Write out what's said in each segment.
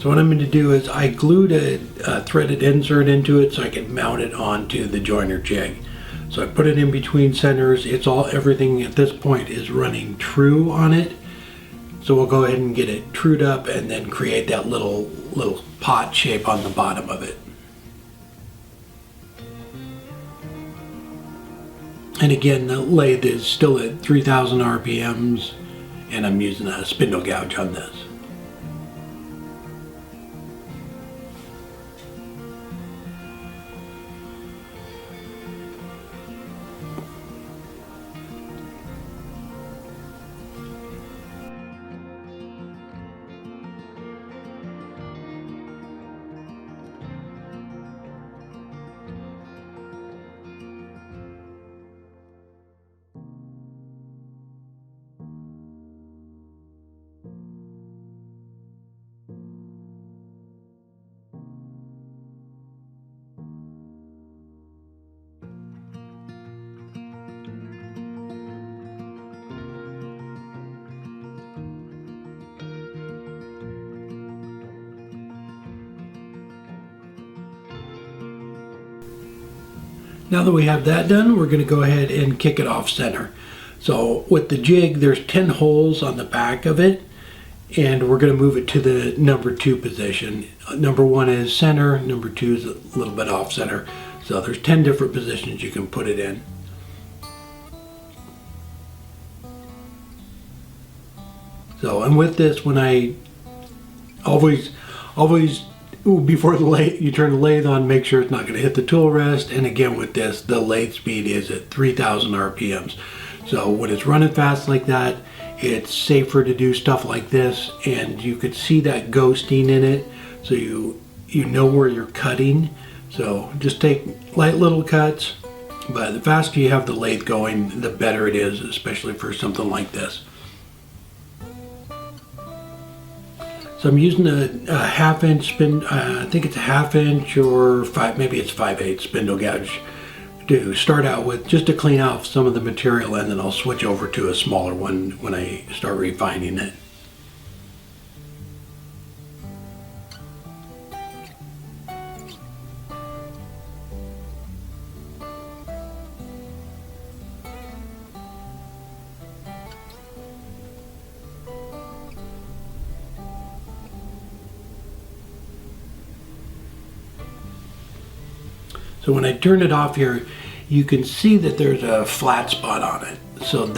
So what I'm going to do is I glued a threaded insert into it so I can mount it onto the Joyner jig. So I put it in between centers. Everything at this point is running true on it. So we'll go ahead and get it trued up and then create that little pot shape on the bottom of it. And again, the lathe is still at 3,000 RPMs, and I'm using a spindle gouge on this. Now that we have that done, we're going to go ahead and kick it off center. So with the jig, there's 10 holes on the back of it, and we're going to move it to the number 2 position. Number 1 is center, number 2 is a little bit off center. So there's 10 different positions you can put it in. So, and with this, when I always before you turn the lathe on, make sure it's not going to hit the tool rest. And again, with this, the lathe speed is at 3,000 RPMs. So when it's running fast like that, it's safer to do stuff like this, and you could see that ghosting in it, so you know where you're cutting. So just take light little cuts, but the faster you have the lathe going, the better it is, especially for something like this. So I'm using a 1/2 inch I think it's a 1/2 inch or maybe it's 5/8 spindle gouge to start out with, just to clean out some of the material, and then I'll switch over to a smaller one when I start refining it. So when I turn it off here, you can see that there's a flat spot on it. So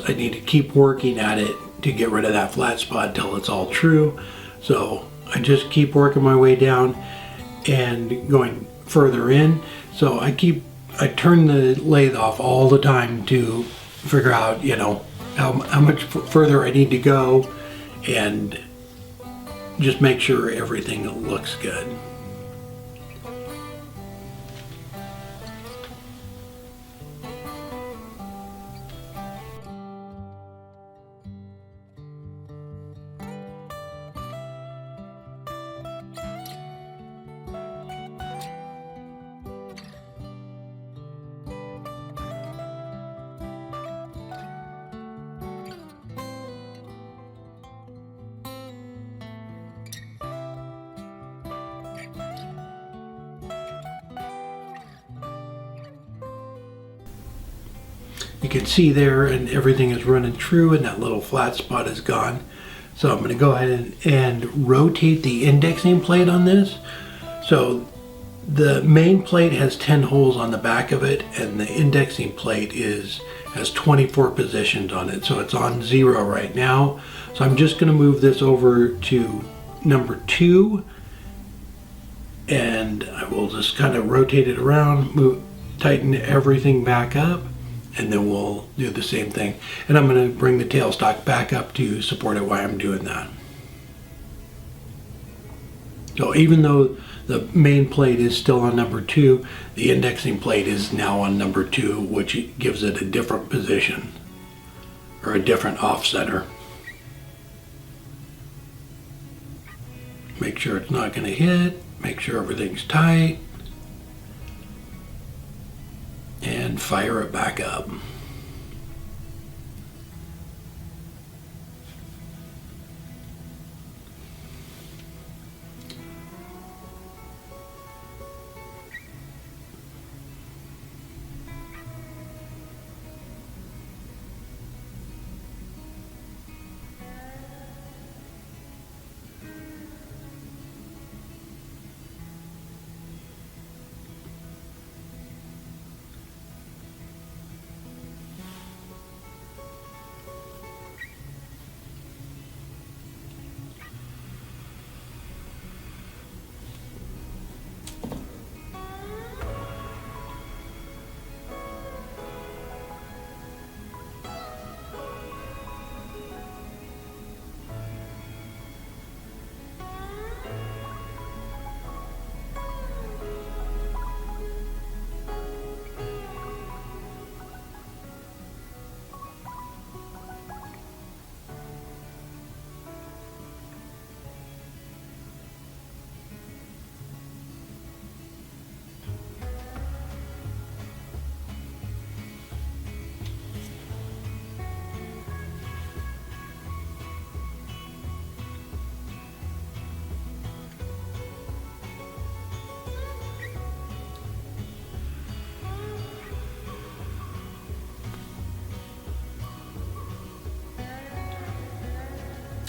I need to keep working at it to get rid of that flat spot till it's all true. So I just keep working my way down and going further in. So I turn the lathe off all the time to figure out, how much further I need to go, and just make sure everything looks good. You can see there, and everything is running true, and that little flat spot is gone. So I'm going to go ahead and rotate the indexing plate on this. So the main plate has 10 holes on the back of it, and the indexing plate has 24 positions on it. So it's on 0 right now. So I'm just going to move this over to number 2, and I will just kind of rotate it around, tighten everything back up, and then we'll do the same thing. And I'm going to bring the tailstock back up to support it while I'm doing that. So even though the main plate is still on number 2, the indexing plate is now on number 2, which gives it a different position, or a different off-center. Make sure it's not going to hit, make sure everything's tight, and fire it back up.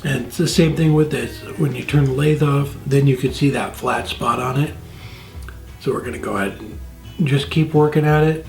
And it's the same thing with this. When you turn the lathe off, then you can see that flat spot on it. So we're going to go ahead and just keep working at it.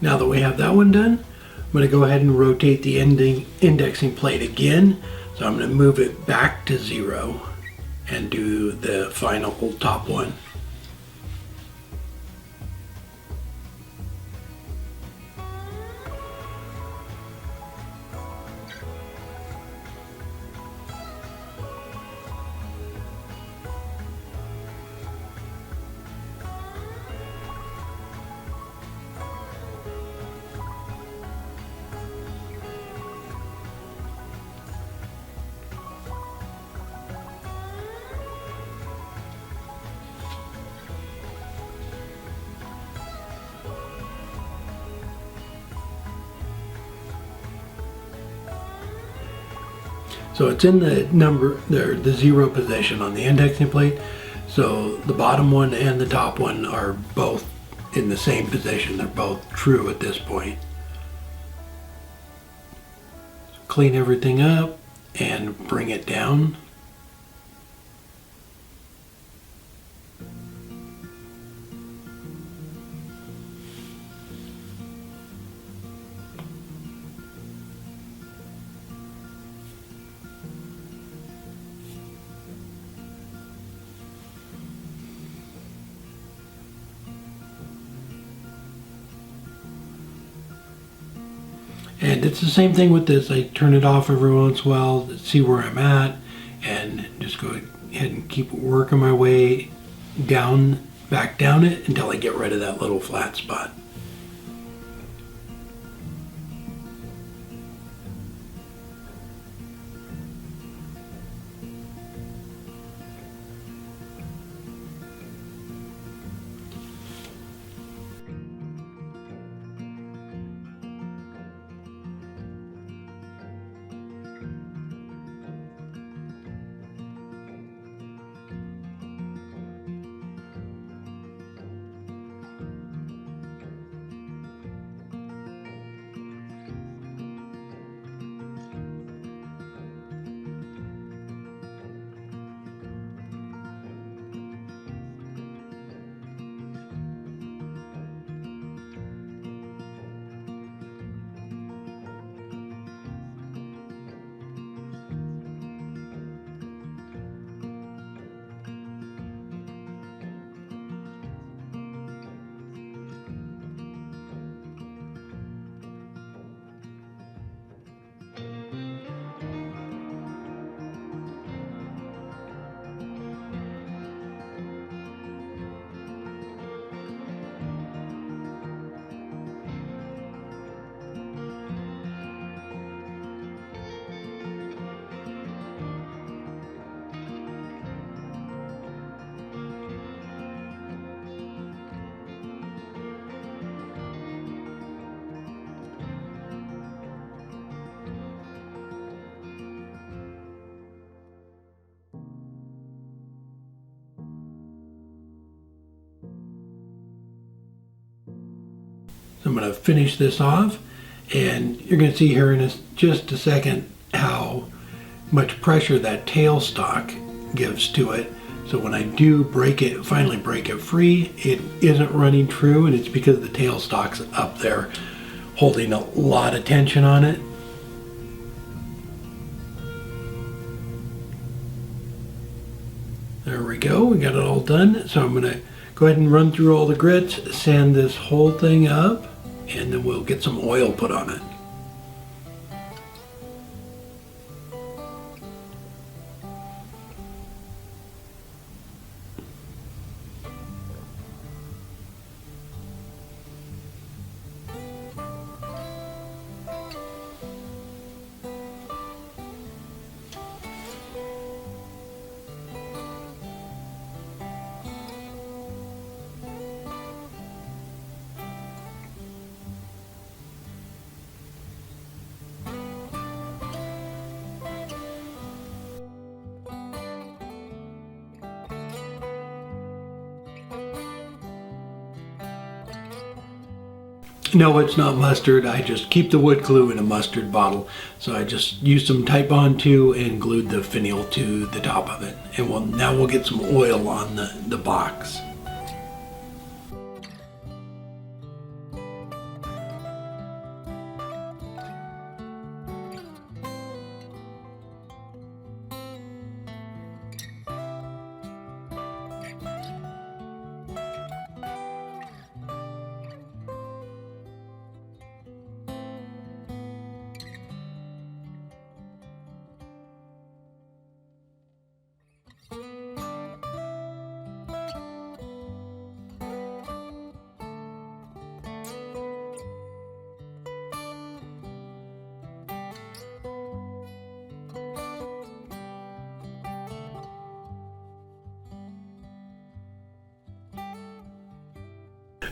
Now that we have that one done, I'm going to go ahead and rotate the indexing plate again. So I'm going to move it back to 0 and do the final top one. So it's in the the 0 position on the indexing plate. So the bottom one and the top one are both in the same position. They're both true at this point. Clean everything up and bring it down. And it's the same thing with this. I turn it off every once in a while to see where I'm at and just go ahead and keep working my way down, back down it until I get rid of that little flat spot. So I'm going to finish this off, and you're going to see here in just a second how much pressure that tailstock gives to it. So when I do finally break it free, it isn't running true, and it's because the tailstock's up there holding a lot of tension on it. There we go, we got it all done. So I'm gonna go ahead and run through all the grits, sand this whole thing up, and then we'll get some oil put on it. No, it's not mustard. I just keep the wood glue in a mustard bottle. So I just used some Titebond 2 and glued the Finial to the top of it. And now we'll get some oil on the box.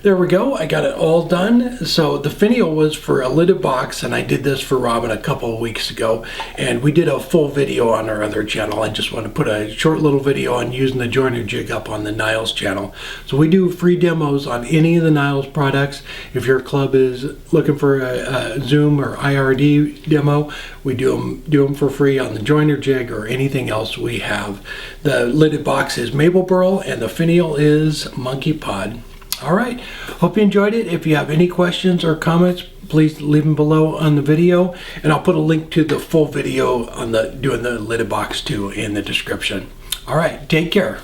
There we go, I got it all done. So the Finial was for a lidded box, and I did this for Robin a couple of weeks ago, and we did a full video on our other channel. I just want to put a short little video on using the Joyner jig up on the Niles channel. So we do free demos on any of the Niles products. If your club is looking for a Zoom or IRD demo, we do them for free on the Joyner jig or anything else we have. The lidded box is Maple Burl, and the Finial is Monkey Pod. All right, hope you enjoyed it. If you have any questions or comments, please leave them below on the video, and I'll put a link to the full video on doing the lidded box too in the description. All right, take care.